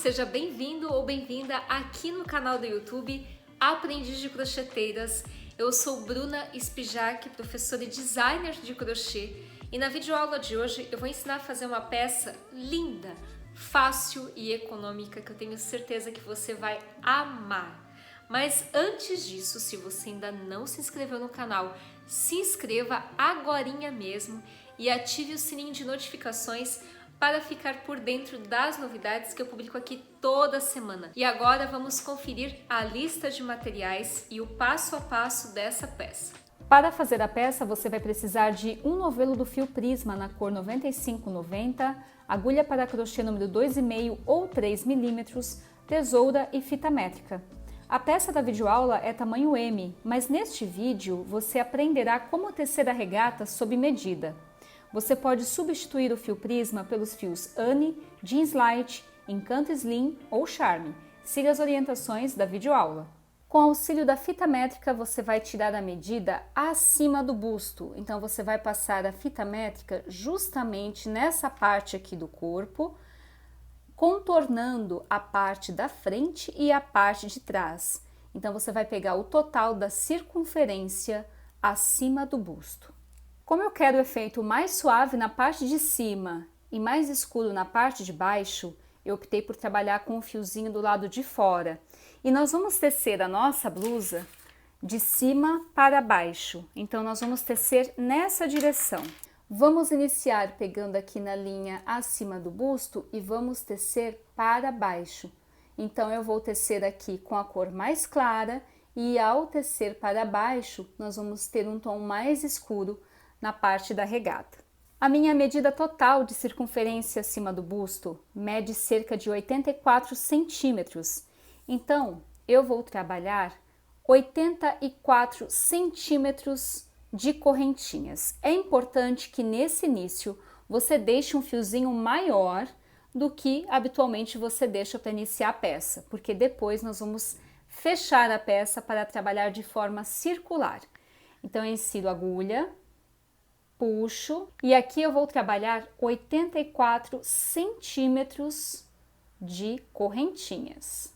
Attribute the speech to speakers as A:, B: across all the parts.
A: seja bem-vindo ou bem-vinda aqui no canal do YouTube Aprendiz de Crocheteiras. Eu sou Bruna Spijac, professora e designer de crochê, e na videoaula de hoje eu vou ensinar a fazer uma peça linda, fácil e econômica que eu tenho certeza que você vai amar. Mas antes disso, se você ainda não se inscreveu no canal, se inscreva agorinha mesmo e ative o sininho de notificações para ficar por dentro das novidades que eu publico aqui toda semana. E agora vamos conferir a lista de materiais e o passo a passo dessa peça.
B: Para fazer a peça, você vai precisar de um novelo do fio Prisma na cor 95/90, agulha para crochê número 2,5 ou 3 mm, tesoura e fita métrica. A peça da videoaula é tamanho M, mas neste vídeo você aprenderá como tecer a regata sob medida. Você pode substituir o fio Prisma pelos fios Anne, Jeans Light, Encanto Slim ou Charme. Siga as orientações da videoaula. Com auxílio da fita métrica, você vai tirar a medida acima do busto. Então, você vai passar a fita métrica justamente nessa parte aqui do corpo, contornando a parte da frente e a parte de trás. Então, você vai pegar o total da circunferência acima do busto. Como eu quero o efeito mais suave na parte de cima e mais escuro na parte de baixo, eu optei por trabalhar com o fiozinho do lado de fora. E nós vamos tecer a nossa blusa de cima para baixo. Então, nós vamos tecer nessa direção. Vamos iniciar pegando aqui na linha acima do busto e vamos tecer para baixo. Então, eu vou tecer aqui com a cor mais clara e ao tecer para baixo, nós vamos ter um tom mais escuro na parte da regata. A minha medida total de circunferência acima do busto mede cerca de 84 centímetros. Então, eu vou trabalhar 84 centímetros de correntinhas. É importante que nesse início você deixe um fiozinho maior do que habitualmente você deixa para iniciar a peça, porque depois nós vamos fechar a peça para trabalhar de forma circular. Então, eu insiro a agulha, puxo e aqui eu vou trabalhar 84 centímetros de correntinhas.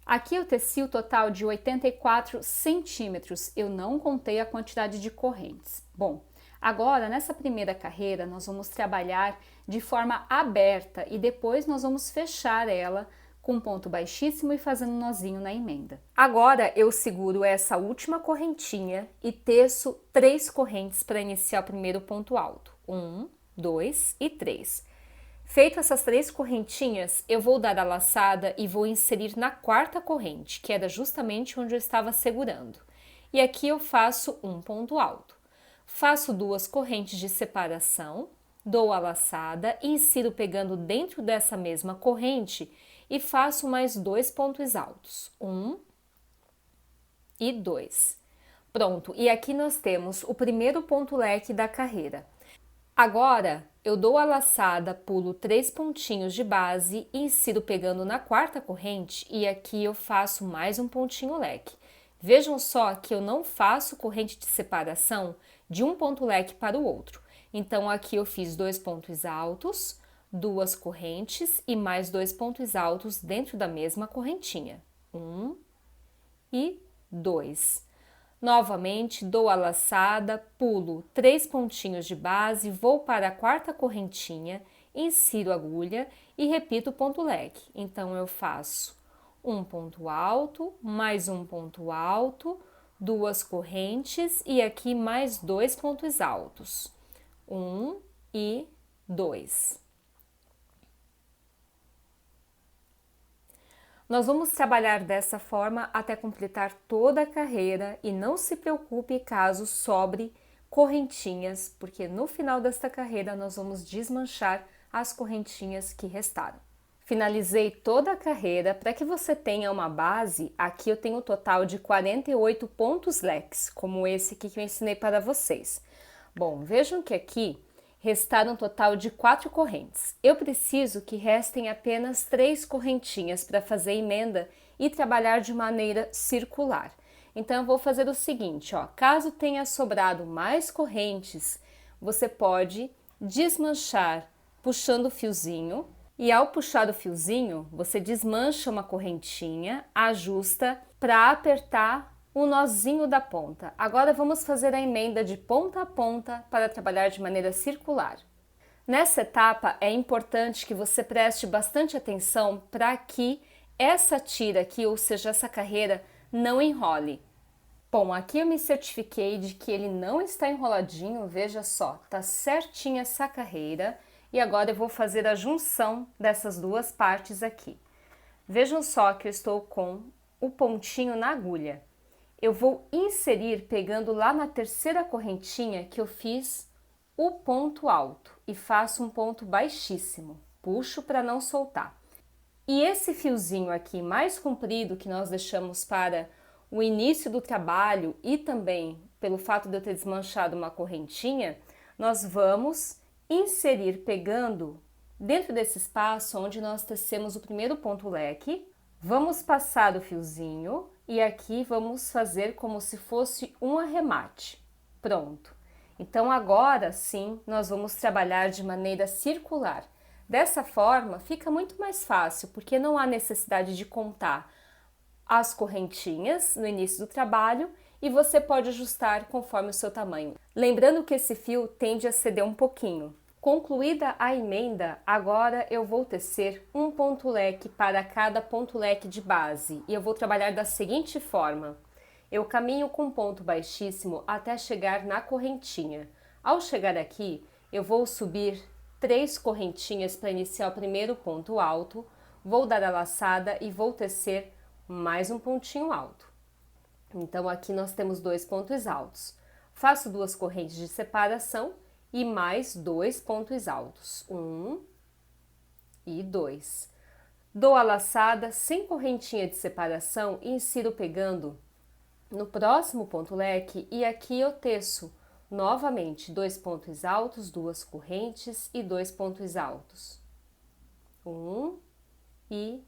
B: Aqui eu teci o total de 84 centímetros, eu não contei a quantidade de correntes. Bom, agora nessa primeira carreira nós vamos trabalhar de forma aberta e depois nós vamos fechar ela com ponto baixíssimo e fazendo nozinho na emenda. Agora eu seguro essa última correntinha e teço 3 correntes para iniciar o primeiro ponto alto. 1, 2 e 3. Feito essas 3 correntinhas, eu vou dar a laçada e vou inserir na quarta corrente, que era justamente onde eu estava segurando. E aqui eu faço um ponto alto. Faço 2 correntes de separação, dou a laçada, insiro pegando dentro dessa mesma corrente e faço mais 2 pontos altos, 1 e 2. Pronto, e aqui nós temos o primeiro ponto leque da carreira. Agora, eu dou a laçada, pulo 3 pontinhos de base, insiro pegando na quarta corrente e aqui eu faço mais um pontinho leque. Vejam só que eu não faço corrente de separação de um ponto leque para o outro. Então, aqui eu fiz 2 pontos altos, 2 correntes e mais 2 pontos altos dentro da mesma correntinha. 1 e 2. Novamente, dou a laçada, pulo 3 pontinhos de base, vou para a quarta correntinha, insiro a agulha e repito o ponto leque. Então, eu faço um ponto alto, mais um ponto alto, 2 correntes e aqui mais 2 pontos altos. 1 e 2. Nós vamos trabalhar dessa forma até completar toda a carreira e não se preocupe caso sobre correntinhas, porque no final desta carreira nós vamos desmanchar as correntinhas que restaram. Finalizei toda a carreira. Para que você tenha uma base, aqui eu tenho um total de 48 pontos leques, como esse aqui que eu ensinei para vocês. Bom, vejam que aqui restaram um total de 4 correntes. Eu preciso que restem apenas 3 correntinhas para fazer emenda e trabalhar de maneira circular. Então, eu vou fazer o seguinte, ó, caso tenha sobrado mais correntes, você pode desmanchar puxando o fiozinho. E ao puxar o fiozinho, você desmancha uma correntinha, ajusta para apertar o nozinho da ponta. Agora vamos fazer a emenda de ponta a ponta para trabalhar de maneira circular. Nessa etapa é importante que você preste bastante atenção para que essa tira aqui, ou seja, essa carreira, não enrole. Bom, aqui eu me certifiquei de que ele não está enroladinho, veja só, tá certinha essa carreira. E agora eu vou fazer a junção dessas duas partes aqui. Vejam só que eu estou com o pontinho na agulha. Eu vou inserir pegando lá na terceira correntinha que eu fiz o ponto alto e faço um ponto baixíssimo. Puxo para não soltar. E esse fiozinho aqui mais comprido que nós deixamos para o início do trabalho e também pelo fato de eu ter desmanchado uma correntinha, nós vamos inserir pegando dentro desse espaço onde nós tecemos o primeiro ponto leque, vamos passar o fiozinho e aqui vamos fazer como se fosse um arremate. Pronto! Então agora sim nós vamos trabalhar de maneira circular. Dessa forma fica muito mais fácil porque não há necessidade de contar as correntinhas no início do trabalho e você pode ajustar conforme o seu tamanho. Lembrando que esse fio tende a ceder um pouquinho. Concluída a emenda, agora eu vou tecer um ponto leque para cada ponto leque de base e eu vou trabalhar da seguinte forma. Eu caminho com ponto baixíssimo até chegar na correntinha. Ao chegar aqui, eu vou subir 3 correntinhas para iniciar o primeiro ponto alto, vou dar a laçada e vou tecer mais um pontinho alto. Então aqui nós temos 2 pontos altos. Faço 2 correntes de separação e mais 2 pontos altos, 1 e 2. Dou a laçada sem correntinha de separação e insiro pegando no próximo ponto leque e aqui eu teço novamente 2 pontos altos, 2 correntes e 2 pontos altos, 1 e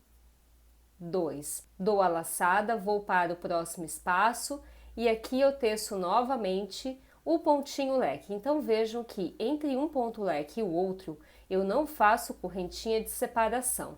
B: 2. Dou a laçada, vou para o próximo espaço e aqui eu teço novamente o pontinho leque. Então vejam que entre um ponto leque e o outro eu não faço correntinha de separação.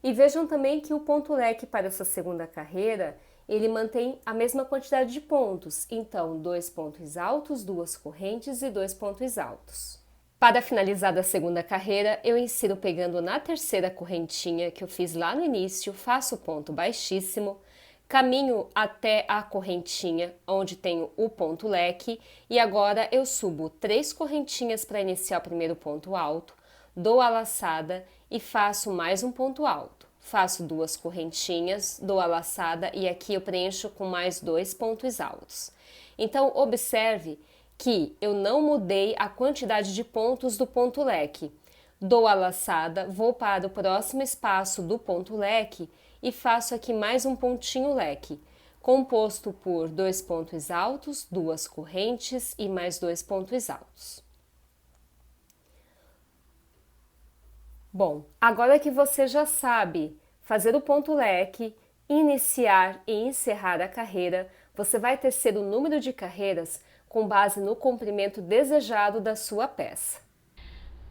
B: E vejam também que o ponto leque para essa segunda carreira ele mantém a mesma quantidade de pontos, então 2 pontos altos, 2 correntes e 2 pontos altos. Para finalizar a segunda carreira, eu insiro pegando na terceira correntinha que eu fiz lá no início, faço o ponto baixíssimo, caminho até a correntinha onde tenho o ponto leque e agora eu subo 3 correntinhas para iniciar o primeiro ponto alto, dou a laçada e faço mais um ponto alto. Faço 2 correntinhas, dou a laçada e aqui eu preencho com mais 2 pontos altos. Então, observe que eu não mudei a quantidade de pontos do ponto leque. Dou a laçada, vou para o próximo espaço do ponto leque e faço aqui mais um pontinho leque, composto por 2 pontos altos, 2 correntes e mais 2 pontos altos. Bom, agora que você já sabe fazer o ponto leque, iniciar e encerrar a carreira, você vai tecer o número de carreiras com base no comprimento desejado da sua peça.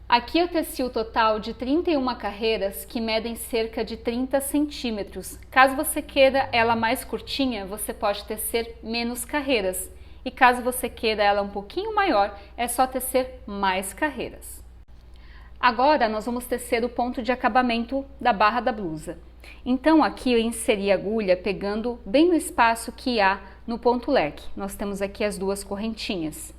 B: Aqui eu teci o total de 31 carreiras que medem cerca de 30 centímetros. Caso você queira ela mais curtinha, você pode tecer menos carreiras. E caso você queira ela um pouquinho maior, é só tecer mais carreiras. Agora nós vamos tecer o ponto de acabamento da barra da blusa. Então aqui eu inseri a agulha pegando bem no espaço que há no ponto leque. Nós temos aqui as 2 correntinhas.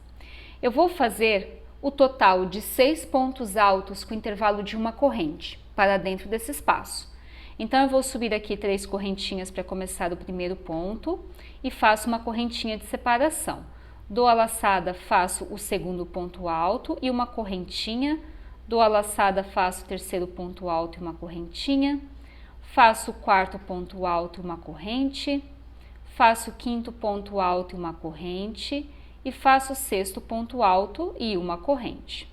B: Eu vou fazer o total de 6 pontos altos com intervalo de uma corrente para dentro desse espaço. Então eu vou subir aqui 3 correntinhas para começar o primeiro ponto e faço uma correntinha de separação. Dou a laçada, faço o segundo ponto alto e uma correntinha. Dou a laçada, faço o terceiro ponto alto e uma correntinha, faço o quarto ponto alto e uma corrente, faço o quinto ponto alto e uma corrente e faço o sexto ponto alto e uma corrente.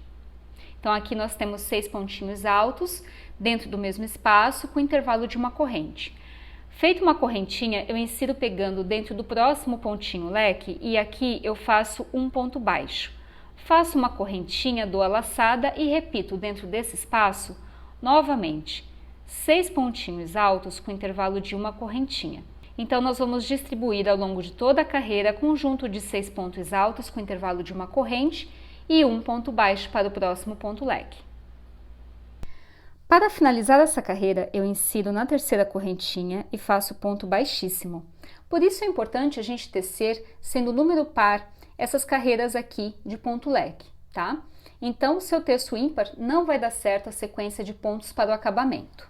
B: Então aqui nós temos 6 pontinhos altos dentro do mesmo espaço com intervalo de uma corrente. Feita uma correntinha, eu insiro pegando dentro do próximo pontinho leque e aqui eu faço um ponto baixo. faço uma correntinha, dou a laçada e repito dentro desse espaço, novamente, 6 pontinhos altos com intervalo de uma correntinha. Então, nós vamos distribuir ao longo de toda a carreira conjunto de 6 pontos altos com intervalo de uma corrente e um ponto baixo para o próximo ponto leque. Para finalizar essa carreira, eu insiro na terceira correntinha e faço ponto baixíssimo. Por isso é importante a gente tecer, sendo número par, essas carreiras aqui de ponto leque, tá? Então, se eu teço ímpar, não vai dar certo a sequência de pontos para o acabamento.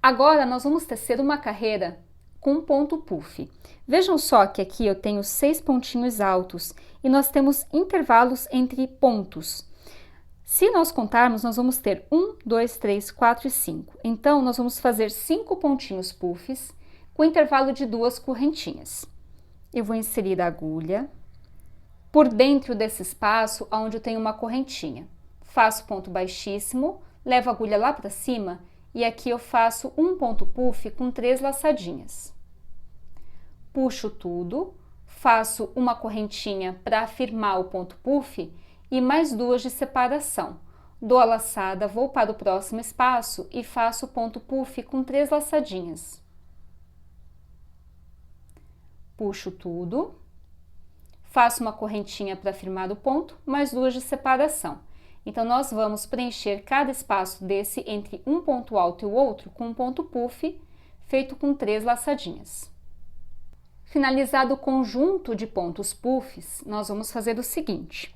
B: Agora, nós vamos tecer uma carreira com um ponto puff. Vejam só que aqui eu tenho 6 pontinhos altos e nós temos intervalos entre pontos. Se nós contarmos, nós vamos ter 1, 2, 3, 4 e 5. Então, nós vamos fazer 5 pontinhos puffs com intervalo de 2 correntinhas. Eu vou inserir a agulha por dentro desse espaço onde eu tenho uma correntinha. Faço ponto baixíssimo, levo a agulha lá para cima e aqui eu faço um ponto puff com 3 laçadinhas. Puxo tudo, faço uma correntinha para firmar o ponto puff e mais 2 de separação. Dou a laçada, vou para o próximo espaço e faço o ponto puff com 3 laçadinhas. Puxo tudo, faço uma correntinha para firmar o ponto, mais 2 de separação. Então, nós vamos preencher cada espaço desse entre um ponto alto e o outro com um ponto puff, feito com 3 laçadinhas. Finalizado o conjunto de pontos puffs, nós vamos fazer o seguinte.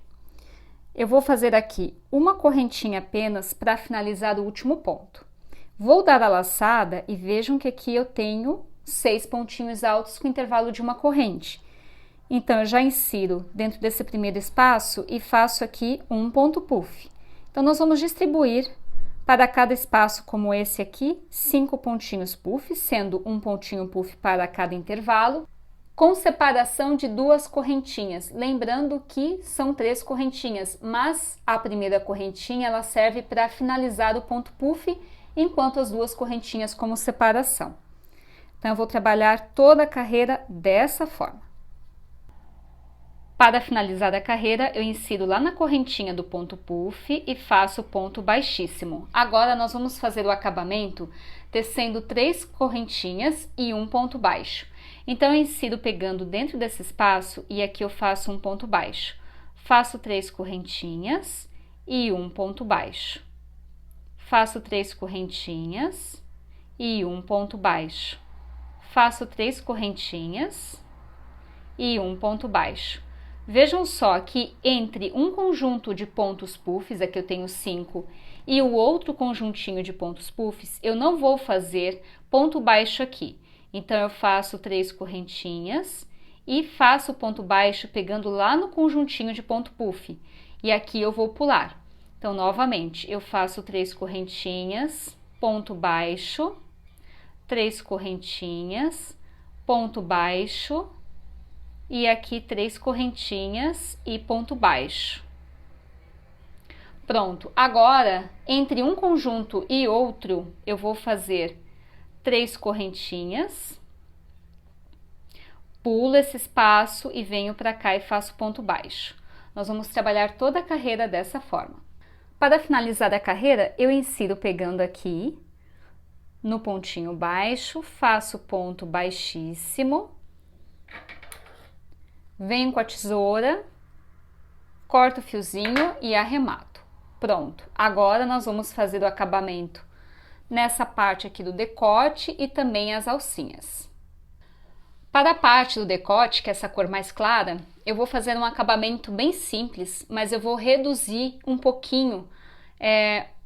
B: Eu vou fazer aqui uma correntinha apenas para finalizar o último ponto. Vou dar a laçada e vejam que aqui eu tenho 6 pontinhos altos com intervalo de uma corrente. Então, eu já insiro dentro desse primeiro espaço e faço aqui um ponto puff. Então, nós vamos distribuir para cada espaço como esse aqui, 5 pontinhos puff, sendo um pontinho puff para cada intervalo, com separação de 2 correntinhas. Lembrando que são 3 correntinhas, mas a primeira correntinha ela serve para finalizar o ponto puff, enquanto as 2 correntinhas como separação. Então, eu vou trabalhar toda a carreira dessa forma. Para finalizar a carreira, eu insiro lá na correntinha do ponto puff e faço ponto baixíssimo. Agora, nós vamos fazer o acabamento tecendo 3 correntinhas e um ponto baixo. Então, eu insiro pegando dentro desse espaço e aqui eu faço um ponto baixo. Faço 3 correntinhas e um ponto baixo. Faço 3 correntinhas e um ponto baixo. Faço 3 correntinhas e um ponto baixo. Vejam só que entre um conjunto de pontos puffs, aqui eu tenho 5, e o outro conjuntinho de pontos puffs, eu não vou fazer ponto baixo aqui. Então, eu faço 3 correntinhas e faço ponto baixo pegando lá no conjuntinho de ponto puff. E aqui eu vou pular. Então, novamente, eu faço 3 correntinhas, ponto baixo, 3 correntinhas, ponto baixo, e aqui 3 correntinhas e ponto baixo. Pronto, agora, entre um conjunto e outro, eu vou fazer 3 correntinhas, pulo esse espaço e venho para cá e faço ponto baixo. Nós vamos trabalhar toda a carreira dessa forma. Para finalizar a carreira, eu insiro pegando aqui no pontinho baixo, faço ponto baixíssimo, venho com a tesoura, corto o fiozinho e arremato. Pronto, agora nós vamos fazer o acabamento nessa parte aqui do decote e também as alcinhas. Para a parte do decote, que é essa cor mais clara, eu vou fazer um acabamento bem simples, mas eu vou reduzir um pouquinho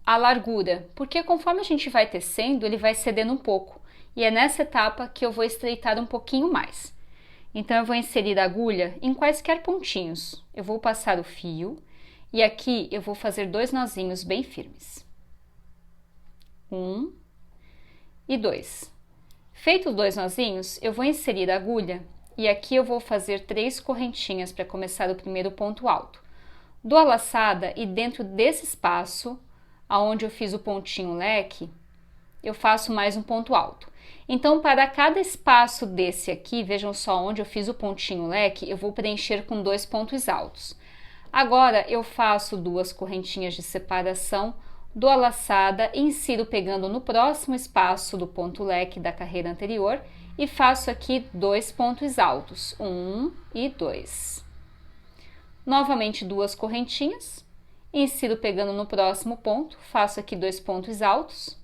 B: a largura, porque conforme a gente vai tecendo, ele vai cedendo um pouco, e é nessa etapa que eu vou estreitar um pouquinho mais. Então, eu vou inserir a agulha em quaisquer pontinhos. Eu vou passar o fio e aqui eu vou fazer 2 nozinhos bem firmes. 1 e 2. Feitos os 2 nozinhos, eu vou inserir a agulha e aqui eu vou fazer 3 correntinhas para começar o primeiro ponto alto. Dou a laçada e dentro desse espaço, aonde eu fiz o pontinho leque, eu faço mais um ponto alto. Então, para cada espaço desse aqui, vejam só onde eu fiz o pontinho leque, eu vou preencher com 2 pontos altos. Agora eu faço 2 correntinhas de separação, dou a laçada, insiro pegando no próximo espaço do ponto leque da carreira anterior e faço aqui 2 pontos altos, 1 e 2. Novamente 2 correntinhas, insiro pegando no próximo ponto, faço aqui 2 pontos altos,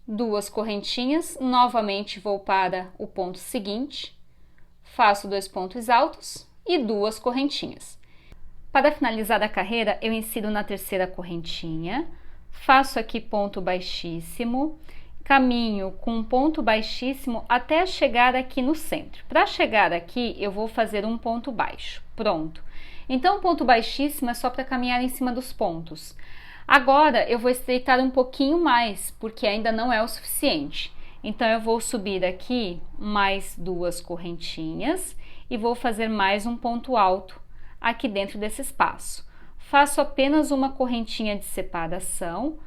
B: 2 correntinhas, novamente vou para o ponto seguinte, faço 2 pontos altos e 2 correntinhas. Para finalizar a carreira, eu insiro na terceira correntinha, faço aqui ponto baixíssimo, caminho com um ponto baixíssimo até chegar aqui no centro. Para chegar aqui, eu vou fazer um ponto baixo. Pronto. Então, ponto baixíssimo é só para caminhar em cima dos pontos. Agora, eu vou estreitar um pouquinho mais, porque ainda não é o suficiente. Então, eu vou subir aqui mais 2 correntinhas e vou fazer mais um ponto alto aqui dentro desse espaço. Faço apenas uma correntinha de separação,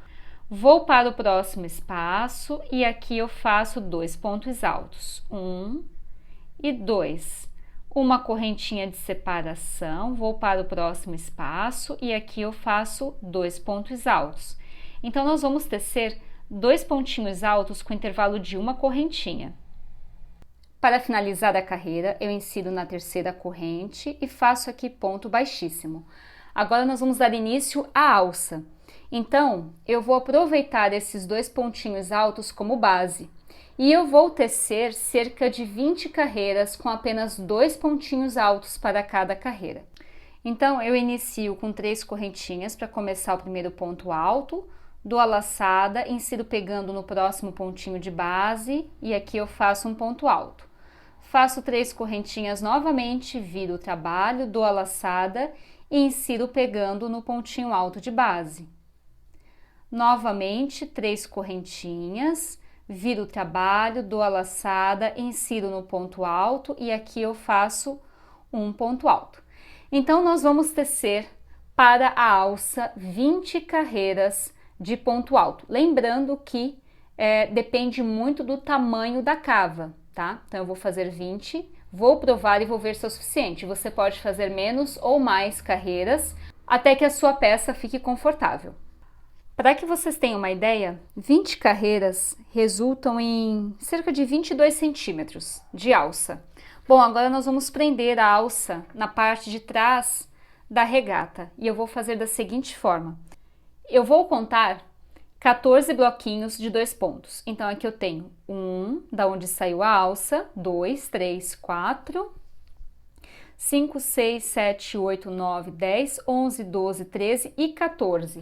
B: vou para o próximo espaço e aqui eu faço 2 pontos altos, 1 e 2. Uma correntinha de separação, vou para o próximo espaço e aqui eu faço 2 pontos altos. Então, nós vamos tecer 2 pontinhos altos com intervalo de uma correntinha. Para finalizar a carreira, eu insiro na terceira corrente e faço aqui ponto baixíssimo. Agora nós vamos dar início à alça. Então, eu vou aproveitar esses 2 pontinhos altos como base. E eu vou tecer cerca de 20 carreiras com apenas 2 pontinhos altos para cada carreira. Então, eu inicio com 3 correntinhas para começar o primeiro ponto alto, dou a laçada, insiro pegando no próximo pontinho de base e aqui eu faço um ponto alto. Faço 3 correntinhas novamente, viro o trabalho, dou a laçada e insiro pegando no pontinho alto de base. Novamente, 3 correntinhas, viro o trabalho, dou a laçada, insiro no ponto alto e aqui eu faço um ponto alto. Então, nós vamos tecer para a alça 20 carreiras de ponto alto. Lembrando que depende muito do tamanho da cava, tá? Então, eu vou fazer 20, vou provar e vou ver se é o suficiente. Você pode fazer menos ou mais carreiras até que a sua peça fique confortável. Para que vocês tenham uma ideia, 20 carreiras resultam em cerca de 22 centímetros de alça. Bom, agora nós vamos prender a alça na parte de trás da regata e eu vou fazer da seguinte forma. Eu vou contar 14 bloquinhos de 2 pontos. Então, aqui eu tenho 1, da onde saiu a alça, 2, 3, 4, 5, 6, 7, 8, 9, 10, 11, 12, 13 e 14.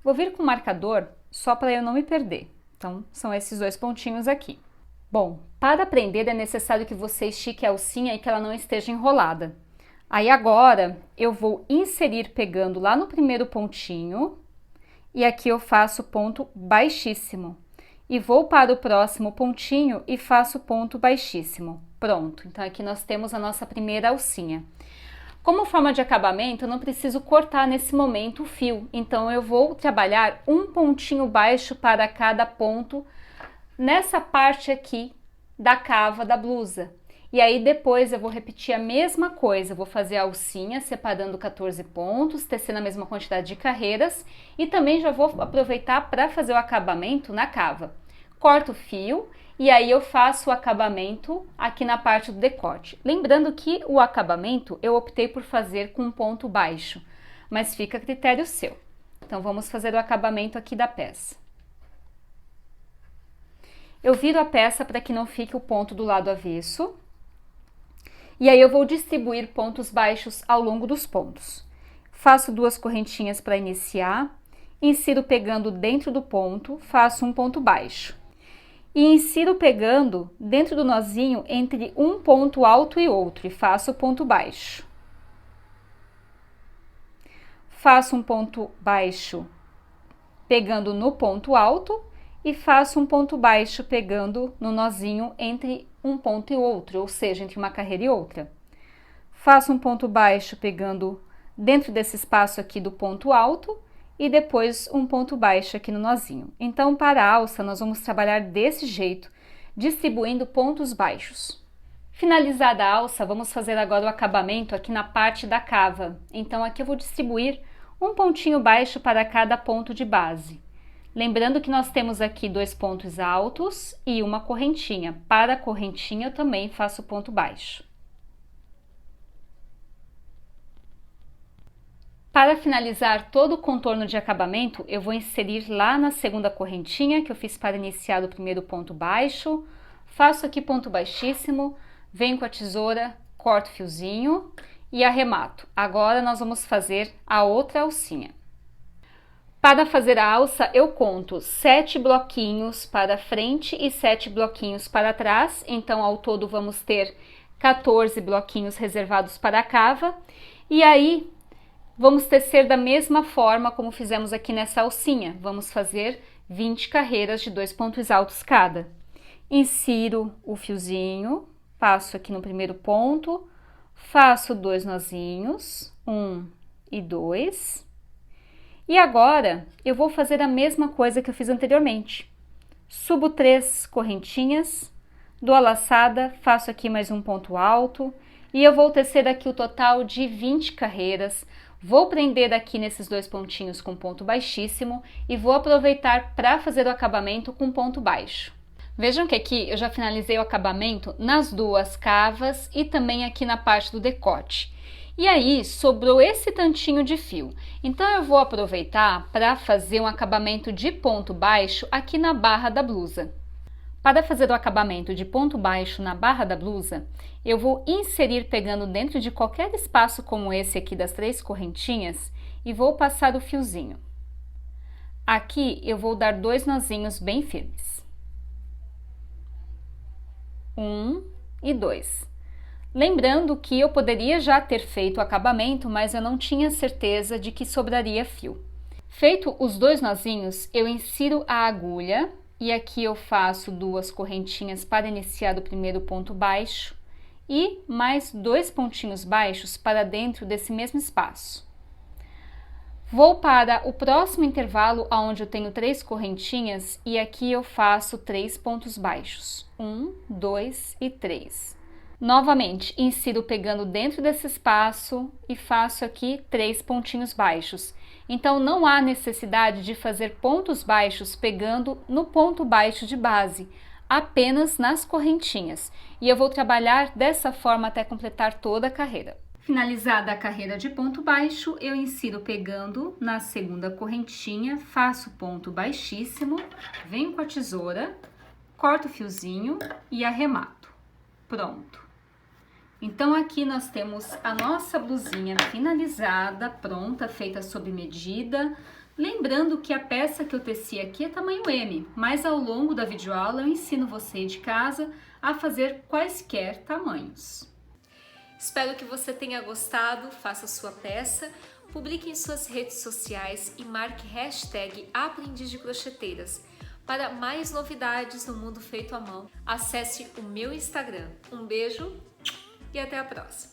B: Vou vir com o marcador só para eu não me perder. Então, são esses 2 pontinhos aqui. Bom, para prender é necessário que você estique a alcinha e que ela não esteja enrolada. Aí agora, eu vou inserir pegando lá no primeiro pontinho e aqui eu faço ponto baixíssimo. E vou para o próximo pontinho e faço ponto baixíssimo. Pronto, então aqui nós temos a nossa primeira alcinha. Como forma de acabamento, eu não preciso cortar nesse momento o fio, então eu vou trabalhar um pontinho baixo para cada ponto nessa parte aqui da cava da blusa. E aí depois eu vou repetir a mesma coisa, eu vou fazer a alcinha separando 14 pontos, tecendo a mesma quantidade de carreiras e também já vou aproveitar para fazer o acabamento na cava. Corto o fio e aí eu faço o acabamento aqui na parte do decote. Lembrando que o acabamento eu optei por fazer com um ponto baixo, mas fica a critério seu. Então vamos fazer o acabamento aqui da peça. Eu viro a peça para que não fique o ponto do lado avesso. E aí eu vou distribuir pontos baixos ao longo dos pontos. Faço 2 correntinhas para iniciar, insiro pegando dentro do ponto, faço um ponto baixo. E insiro pegando dentro do nozinho entre um ponto alto e outro e faço ponto baixo. Faço um ponto baixo pegando no ponto alto e faço um ponto baixo pegando no nozinho entre um ponto e outro, ou seja, entre uma carreira e outra. Faço um ponto baixo pegando dentro desse espaço aqui do ponto alto e depois um ponto baixo aqui no nozinho. Então, para a alça, nós vamos trabalhar desse jeito, distribuindo pontos baixos. Finalizada a alça, vamos fazer agora o acabamento aqui na parte da cava. Então aqui eu vou distribuir um pontinho baixo para cada ponto de base. Lembrando que nós temos aqui 2 pontos altos e uma correntinha. Para a correntinha eu também faço ponto baixo. Para finalizar todo o contorno de acabamento, eu vou inserir lá na segunda correntinha que eu fiz para iniciar o primeiro ponto baixo. Faço aqui ponto baixíssimo, venho com a tesoura, corto o fiozinho e arremato. Agora nós vamos fazer a outra alcinha. Para fazer a alça, eu conto 7 bloquinhos para frente e 7 bloquinhos para trás. Então, ao todo, vamos ter 14 bloquinhos reservados para a cava. E aí, vamos tecer da mesma forma como fizemos aqui nessa alcinha. Vamos fazer 20 carreiras de 2 pontos altos cada. Insiro o fiozinho, passo aqui no primeiro ponto, faço 2 nozinhos, 1 e 2. E agora, eu vou fazer a mesma coisa que eu fiz anteriormente. Subo 3 correntinhas, dou a laçada, faço aqui mais um ponto alto e eu vou tecer aqui o total de 20 carreiras. Vou prender aqui nesses 2 pontinhos com ponto baixíssimo e vou aproveitar para fazer o acabamento com ponto baixo. Vejam que aqui eu já finalizei o acabamento nas 2 cavas e também aqui na parte do decote. E aí, sobrou esse tantinho de fio. Então, eu vou aproveitar para fazer um acabamento de ponto baixo aqui na barra da blusa. Para fazer o acabamento de ponto baixo na barra da blusa, eu vou inserir pegando dentro de qualquer espaço como esse aqui das 3 correntinhas e vou passar o fiozinho. Aqui, eu vou dar 2 nozinhos bem firmes. 1 e 2. Lembrando que eu poderia já ter feito o acabamento, mas eu não tinha certeza de que sobraria fio. Feito os 2 nozinhos, eu insiro a agulha e aqui eu faço 2 correntinhas para iniciar o primeiro ponto baixo e mais 2 pontinhos baixos para dentro desse mesmo espaço. Vou para o próximo intervalo, onde eu tenho 3 correntinhas e aqui eu faço 3 pontos baixos. 1, 2 e 3. Novamente, insiro pegando dentro desse espaço e faço aqui 3 pontinhos baixos. Então, não há necessidade de fazer pontos baixos pegando no ponto baixo de base, apenas nas correntinhas. E eu vou trabalhar dessa forma até completar toda a carreira. Finalizada a carreira de ponto baixo, eu insiro pegando na segunda correntinha, faço ponto baixíssimo, venho com a tesoura, corto o fiozinho e arremato. Pronto! Então, aqui nós temos a nossa blusinha finalizada, pronta, feita sob medida. Lembrando que a peça que eu teci aqui é tamanho M, mas ao longo da videoaula eu ensino você de casa a fazer quaisquer tamanhos. Espero que você tenha gostado, faça sua peça, publique em suas redes sociais e marque #Aprendiz de Crocheteiras. Para mais novidades no mundo feito à mão, acesse o meu Instagram. Um beijo! E até a próxima!